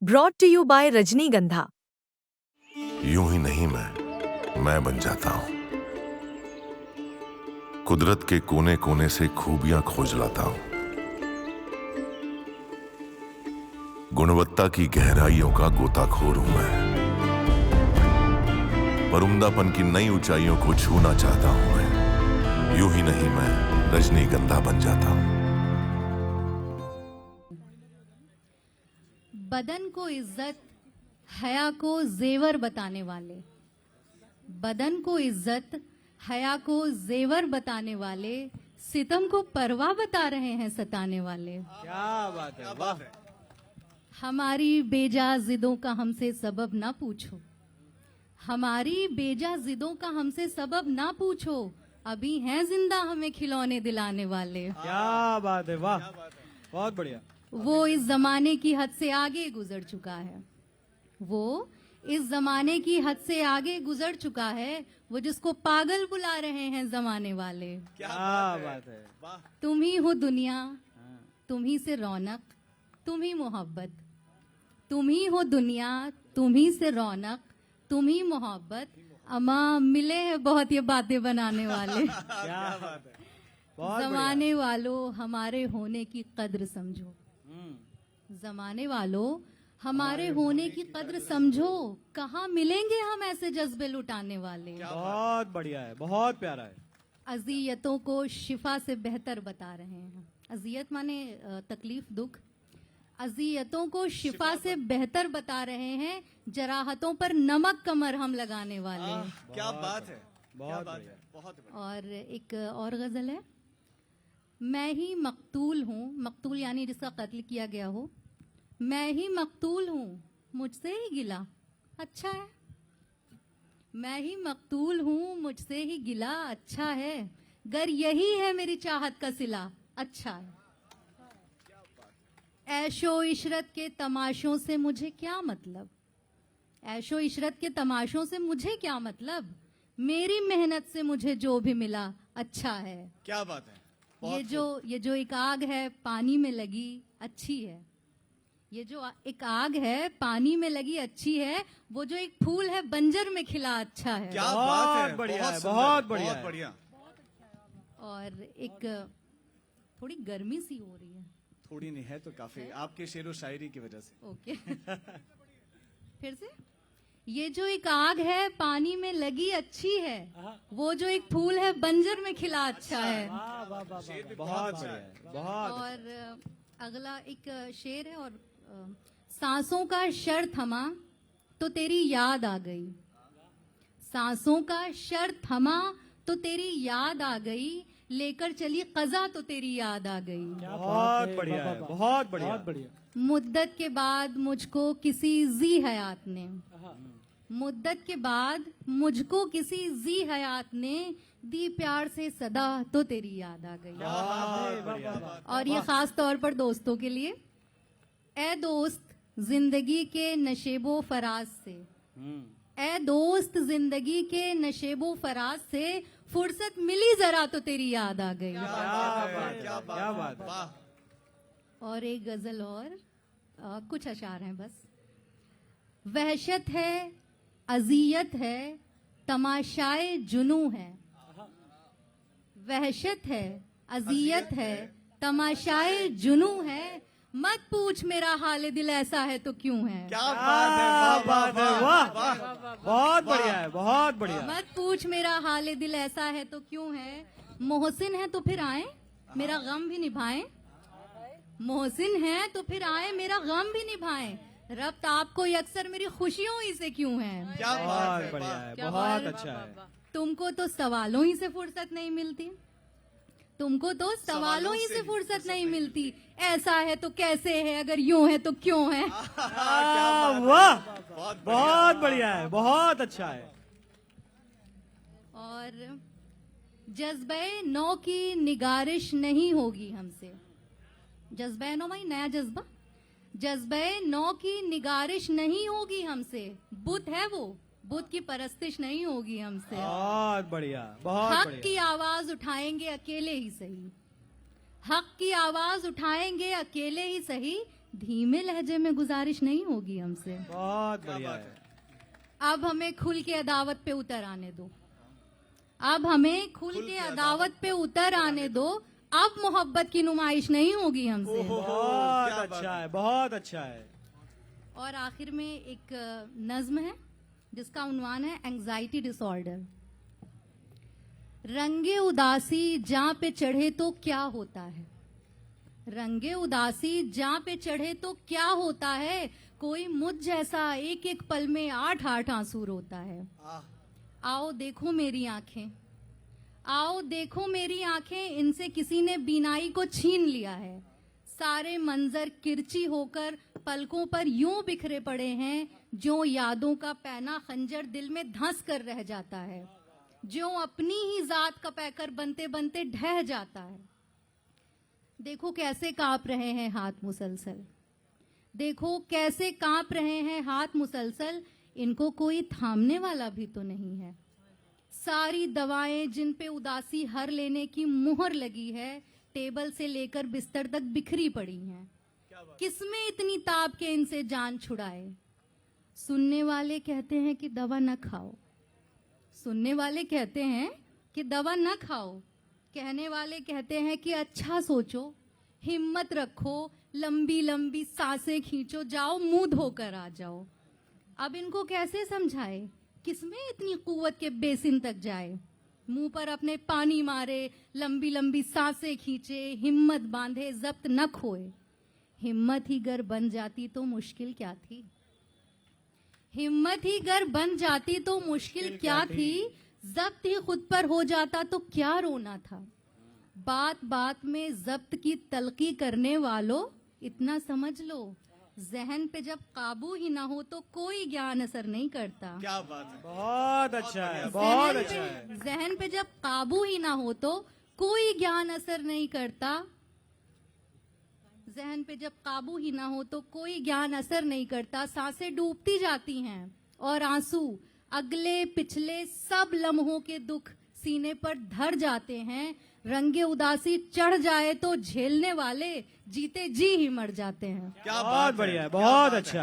Brought to you bye रजनीगंधा। यूं ही नहीं मैं बन जाता हूं। कुदरत के कोने कोने से खूबियां खोज लाता हूं। गुणवत्ता की गहराइयों का गोताखोर हूं मैं। पर उम्दापन की नई ऊंचाइयों को छूना चाहता हूं मैं। यूं ही नहीं मैं रजनीगंधा बन जाता हूं। बदन को इज्जत, हया को जेवर बताने वाले, बदन को इज्जत, हया को जेवर बताने वाले, सितम को परवाह बता रहे हैं सताने वाले। क्या बात है, वाह। हमारी बेजा जिदों का हमसे सबब ना पूछो, हमारी बेजा जिदों का हमसे सबब ना पूछो, अभी हैं जिंदा हमें खिलौने दिलाने वाले। क्या बात है, वाह, बहुत बढ़िया। वो इस जमाने की हद से आगे गुजर चुका है, वो इस जमाने की हद से आगे गुजर चुका है, वो जिसको पागल बुला रहे हैं जमाने वाले। क्या बात है, वाह। तुम ही हो दुनिया, तुम ही से रौनक, तुम ही मोहब्बत, तुम ही हो दुनिया, तुम ही से रौनक, तुम ही मोहब्बत। अम्मा मिले हैं बहुत ये बातें बनाने वाले। क्या बात है, बहुत जमाने वालों हमारे होने की कद्र समझो, जमाने वालों हमारे होने की कद्र समझो, कहाँ मिलेंगे हम ऐसे जज्बे लुटाने वाले। बहुत बढ़िया है, बहुत प्यारा है। अजियतों को शिफा से बेहतर बता रहे हैं। अजियत माने तकलीफ, दुख। अजियतों को शिफा से बेहतर बता रहे हैं, जराहतों पर नमक का मरहम लगाने वाले। क्या बात है, बहुत बढ़िया, बहुत बढ़िया। और एक और गजल है, मैं ही मकतूल हूँ, मकतूल यानी जिसका कत्ल किया गया हो, मैं ही मकतूल हूँ मुझसे ही गिला अच्छा है, मैं ही मकतूल हूँ मुझसे ही गिला अच्छा है, गर यही है मेरी चाहत का सिला अच्छा है। ऐशो इशरत के तमाशों से मुझे क्या मतलब, ऐशो इशरत के तमाशों से मुझे क्या मतलब, मेरी मेहनत से मुझे जो भी मिला अच्छा है। क्या बात है, ये जो एक आग है पानी में लगी अच्छी है, ये जो एक आग है पानी में लगी अच्छी है, वो जो एक फूल है बंजर में खिला अच्छा है। क्या बात है, बहुत बढ़िया है, सुंदर, बहुत बढ़िया बहुत है। बढ़िया। और एक थोड़ी गर्मी सी हो रही है। थोड़ी नहीं है तो काफी, आपके शेरो शायरी की वजह से। ओके फिर से, ये जो एक आग है पानी में लगी अच्छी है, वो जो एक फूल है बंजर में खिला अच्छा है। वाह, वाह, वाह, वाह, बहुत बढ़िया है, बहुत। और अगला एक शेर है, और सांसों का शर थमा तो तेरी याद आ गई, सांसों का शर थमा तो तेरी याद आ गई, लेकर चली कज़ा तो तेरी याद आ गई। बहुत बढ़िया है, बहुत बढ़िया। मुद्दत के बाद मुझको किसी जी हयात ने, मुद्दत के बाद मुझको किसी जी हयात ने दी प्यार से सदा तो तेरी याद आ गई। बहुत बढ़िया। और ये खास तौर पर दोस्तों के लिए, ए दोस्त जिंदगी के नशेबो फराज से, ए दोस्त जिंदगी के नशेबो फराज से, फुर्सत मिली जरा तो तेरी याद आ गई। क्या बात है। और एक गजल और कुछ अशार हैं बस। वहशत है, अजियत है, तमाशाए जुनू है, वहशत है, अजियत है, तमाशाए जुनू है, मत पूछ मेरा हाल दिल ऐसा है तो क्यों है। क्या बात है, बात है, वाह, बहुत बढ़िया है, बहुत बढ़िया। मत पूछ मेरा हाल दिल ऐसा है तो क्यों है, मोहसिन है तो फिर आए मेरा गम भी निभाएं, मोहसिन है तो फिर आए मेरा गम भी निभाएं, रब्त आपको अक्सर मेरी खुशियों ही से क्यों है। क्या बात है, बहुत बढ़िया है, बहुत अच्छा है। तुमको तो सवालों ही से फुर्सत नहीं मिलती, तुमको तो सवालों ही से फुर्सत नहीं मिलती, ऐसा है तो कैसे है, अगर यूं है तो क्यों है। वाह, बहुत बढ़िया है, बहुत अच्छा है। और जज्बे नौ की निगारिश नहीं होगी हमसे, जज्बे नौ भाई नया जज्बा, जज्बे नौ की निगारिश नहीं होगी हमसे, बुत है वो, बुत की परस्तिश नहीं होगी हमसे। बहुत बढ़िया, बहुत हक बढ़िया। की आवाज उठाएंगे अकेले ही सही, हक की आवाज उठाएंगे अकेले ही सही, धीमे लहजे में गुजारिश नहीं होगी हमसे। बहुत बढ़िया है। अब हमें खुल के अदावत पे उतर आने दो। अब हमें खुल के अदावत पे उतर आने दो। अब मोहब्बत की नुमाइश नहीं होगी हमसे। बहुत अच्छा है, बहुत अच्छा है। और आखिर में एक नज्म है जिसका उन्वान है एंजाइटी डिसऑर्डर। रंगे उदासी जां पे चढ़े तो क्या होता है, रंगे उदासी जां पे चढ़े तो क्या होता है, कोई मुझ जैसा एक एक पल में 8-8 आंसू रोता है। आओ देखो मेरी आंखें, आओ देखो मेरी आंखें, इनसे किसी ने बीनाई को छीन लिया है। सारे मंजर किरची होकर पलकों पर यूं बिखरे पड़े हैं, जो यादों का पैना खंजर दिल में धंस कर रह जाता है, जो अपनी ही जात का पैकर बनते बनते ढह जाता है। देखो कैसे कांप रहे हैं हाथ मुसलसल, देखो कैसे कांप रहे हैं हाथ मुसलसल, इनको कोई थामने वाला भी तो नहीं है। सारी दवाएं जिन पे उदासी हर लेने की मुहर लगी है, टेबल से लेकर बिस्तर तक बिखरी पड़ी हैं। किसमें इतनी ताप के इनसे जान छुड़ाए। सुनने वाले कहते हैं कि दवा न खाओ, सुनने वाले कहते हैं कि दवा न खाओ, कहने वाले कहते हैं कि अच्छा सोचो, हिम्मत रखो, लंबी लंबी सांसें खींचो, जाओ मुंह धोकर आ जाओ। अब इनको कैसे समझाए, किसमें इतनी कुव्वत के बेसिन तक जाए। मुंह पर अपने पानी मारे, लंबी लंबी सांसें खींचे, हिम्मत बांधे, जब्त न खोए। हिम्मत ही गर बन जाती तो मुश्किल क्या थी, हिम्मत ही गर बन जाती तो मुश्किल क्या थी, जब्त ही खुद पर हो जाता तो क्या रोना था। बात बात में जब्त की तलकी करने वालों, इतना समझ लो, जहन पे जब काबू ही ना हो तो कोई ज्ञान असर नहीं करता। क्या बात है, बहुत अच्छा है, बहुत अच्छा है। जहन पे जब काबू ही ना हो तो कोई ज्ञान असर नहीं करता। जहन पे जब काबू ही ना हो तो कोई ज्ञान असर नहीं करता। सांसें डूबती जाती हैं और आंसू अगले पिछले सब लम्हों के दुख सीने पर धर जाते हैं। रंगे उदासी चढ़ जाए तो झेलने वाले जीते जी ही मर जाते हैं। क्या बहुत बात है, बढ़िया है, क्या बहुत बात है। अच्छा।